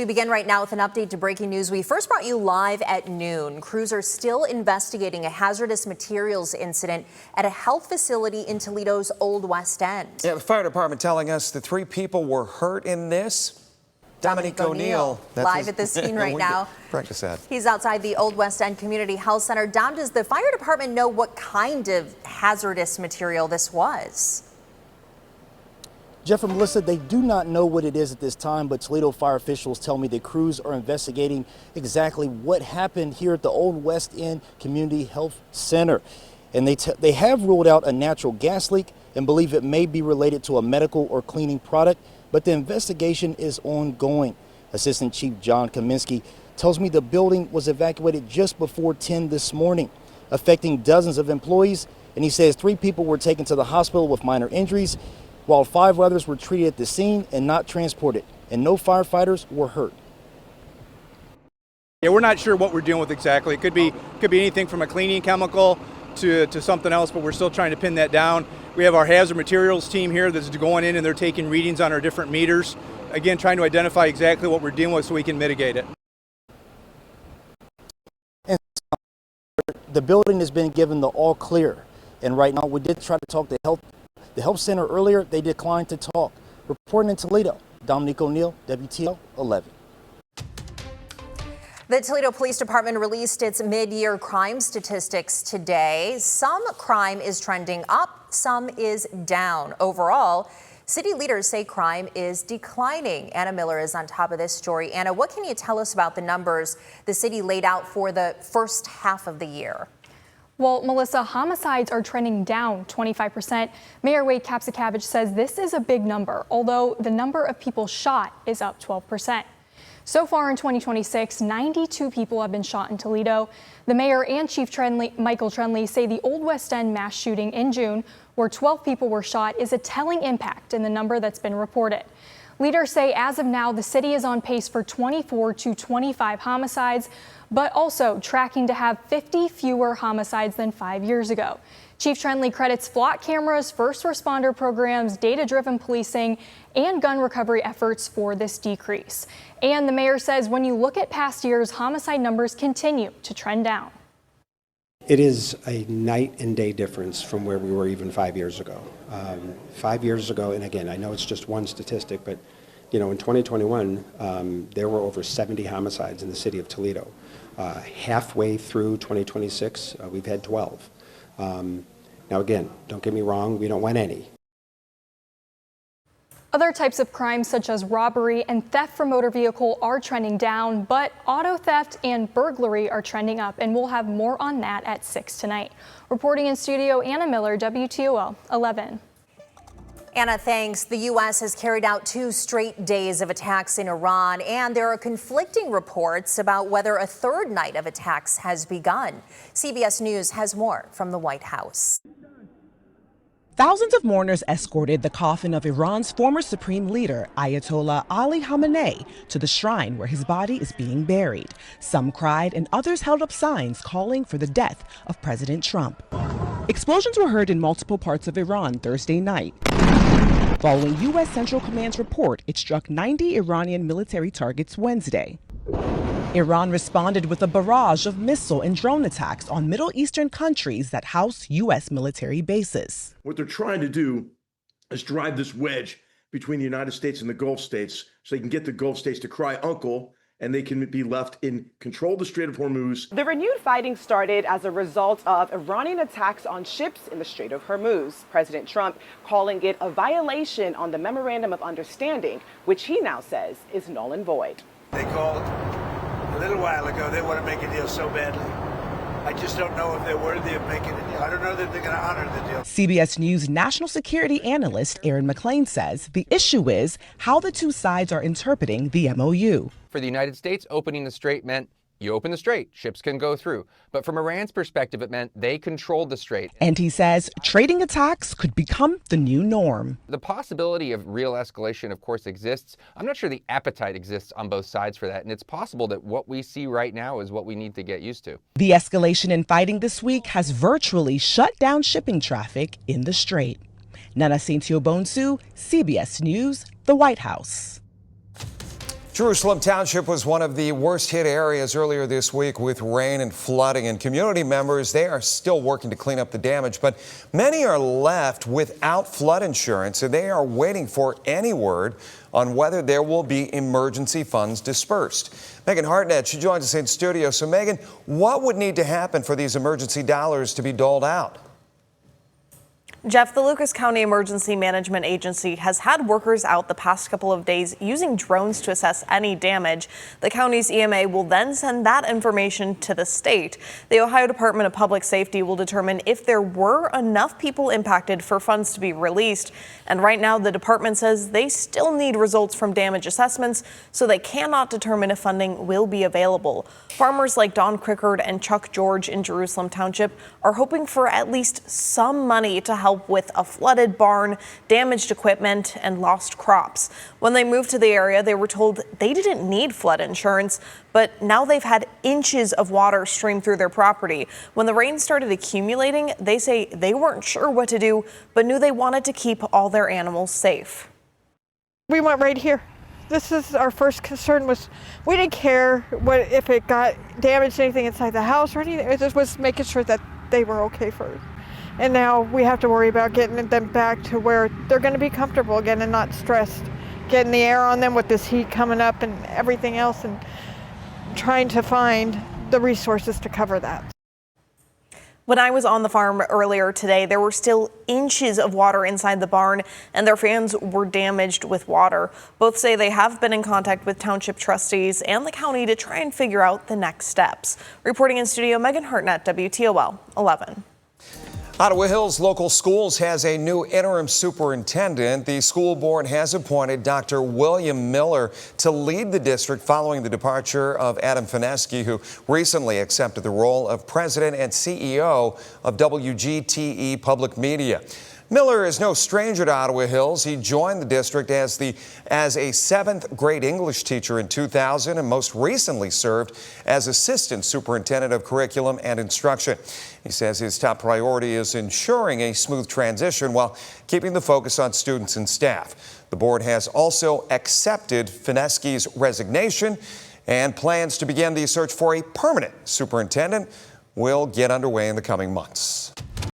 We begin right now with an update to breaking news. We first brought you live at noon. Crews are still investigating a hazardous materials incident at a health facility in Toledo's Old West End. Yeah, the fire department telling us the 3 people were hurt in this. Dominique O'Neill, live at the scene right now. Practice that. He's outside the Old West End Community Health Center. Dom, does the fire department know what kind of hazardous material this was? Jeff and Melissa, they do not know what it is at this time, but Toledo fire officials tell me the crews are investigating exactly what happened here at the Old West End Community Health Center. And they have ruled out a natural gas leak and believe it may be related to a medical or cleaning product, but the investigation is ongoing. Assistant Chief John Kaminsky tells me the building was evacuated just before 10 this morning, affecting dozens of employees. And he says 3 people were taken to the hospital with minor injuries, while 5 others were treated at the scene and not transported, and no firefighters were hurt. Yeah, we're not sure what we're dealing with exactly. It could be anything from a cleaning chemical to something else, but we're still trying to pin that down. We have our hazard materials team here that's going in and they're taking readings on our different meters. Again, trying to identify exactly what we're dealing with so we can mitigate it. And the building has been given the all clear, and right now we did try to talk to the health center earlier. They declined to talk. Reporting in Toledo, Dominique O'Neill, WTO 11. The Toledo Police Department released its mid-year crime statistics today. Some crime is trending up, some is down. Overall, city leaders say crime is declining. Anna Miller is on top of this story. Anna, what can you tell us about the numbers the city laid out for the first half of the year? Well, Melissa, homicides are trending down 25%. Mayor Wade Kapsakavich says this is a big number, although the number of people shot is up 12%. So far in 2026, 92 people have been shot in Toledo. The mayor and Chief Michael Trenley say the Old West End mass shooting in June, where 12 people were shot, is a telling impact in the number that's been reported. Leaders say as of now, the city is on pace for 24 to 25 homicides, but also tracking to have 50 fewer homicides than 5 years ago. Chief Trenley credits flock cameras, first responder programs, data-driven policing, and gun recovery efforts for this decrease. And the mayor says when you look at past years, homicide numbers continue to trend down. It is a night and day difference from where we were even 5 years ago. 5 years ago, and again, I know it's just one statistic, but in 2021, there were over 70 homicides in the city of Toledo. Halfway through 2026, we've had 12. Now again, don't get me wrong, we don't want any. Other types of crimes such as robbery and theft from motor vehicle are trending down, but auto theft and burglary are trending up, and we'll have more on that at 6 tonight. Reporting in studio, Anna Miller, WTOL 11. Anna, thanks. The U.S. has carried out 2 straight days of attacks in Iran, and there are conflicting reports about whether a third night of attacks has begun. CBS News has more from the White House. Thousands of mourners escorted the coffin of Iran's former supreme leader, Ayatollah Ali Khamenei, to the shrine where his body is being buried. Some cried and others held up signs calling for the death of President Trump. Explosions were heard in multiple parts of Iran Thursday night. Following U.S. Central Command's report, it struck 90 Iranian military targets Wednesday. Iran responded with a barrage of missile and drone attacks on Middle Eastern countries that house U.S. military bases. What they're trying to do is drive this wedge between the United States and the Gulf states so they can get the Gulf states to cry uncle, and they can be left in control of the Strait of Hormuz. The renewed fighting started as a result of Iranian attacks on ships in the Strait of Hormuz. President Trump calling it a violation on the Memorandum of Understanding, which he now says is null and void. They called a little while ago, they want to make a deal so badly. I just don't know if they're worthy of making a deal. I don't know that they're going to honor the deal. CBS News national security analyst Aaron McLean says the issue is how the two sides are interpreting the MOU. For the United States, opening the strait meant you open the strait, ships can go through. But from Iran's perspective, it meant they controlled the strait. And he says trading attacks could become the new norm. The possibility of real escalation, of course, exists. I'm not sure the appetite exists on both sides for that. And it's possible that what we see right now is what we need to get used to. The escalation in fighting this week has virtually shut down shipping traffic in the strait. Nana Saintio Bonsu, CBS News, the White House. Jerusalem Township was one of the worst hit areas earlier this week with rain and flooding, and community members, they are still working to clean up the damage, but many are left without flood insurance, and they are waiting for any word on whether there will be emergency funds dispersed. Megan Hartnett, she joins us in studio. So Megan, what would need to happen for these emergency dollars to be doled out? Jeff, the Lucas County Emergency Management Agency has had workers out the past couple of days using drones to assess any damage. The county's EMA will then send that information to the state. The Ohio Department of Public Safety will determine if there were enough people impacted for funds to be released. And right now, the department says they still need results from damage assessments, so they cannot determine if funding will be available. Farmers like Don Crickard and Chuck George in Jerusalem Township are hoping for at least some money to help with a flooded barn, damaged equipment, and lost crops. When they moved to the area, they were told they didn't need flood insurance, but now they've had inches of water stream through their property. When the rain started accumulating, they say they weren't sure what to do, but knew they wanted to keep all their animals safe. We went right here. This is our first concern. Was we didn't care if it got damaged, anything inside the house or anything. It just was making sure that they were okay first. And now we have to worry about getting them back to where they're going to be comfortable again and not stressed. Getting the air on them with this heat coming up and everything else, and trying to find the resources to cover that. When I was on the farm earlier today, there were still inches of water inside the barn, and their fans were damaged with water. Both say they have been in contact with township trustees and the county to try and figure out the next steps. Reporting in studio, Megan Hartnett, WTOL 11. Ottawa Hills Local Schools has a new interim superintendent. The school board has appointed Dr. William Miller to lead the district following the departure of Adam Fineske, who recently accepted the role of president and CEO of WGTE Public Media. Miller is no stranger to Ottawa Hills. He joined the district as a seventh grade English teacher in 2000 and most recently served as assistant superintendent of curriculum and instruction. He says his top priority is ensuring a smooth transition while keeping the focus on students and staff. The board has also accepted Fineske's resignation, and plans to begin the search for a permanent superintendent will get underway in the coming months.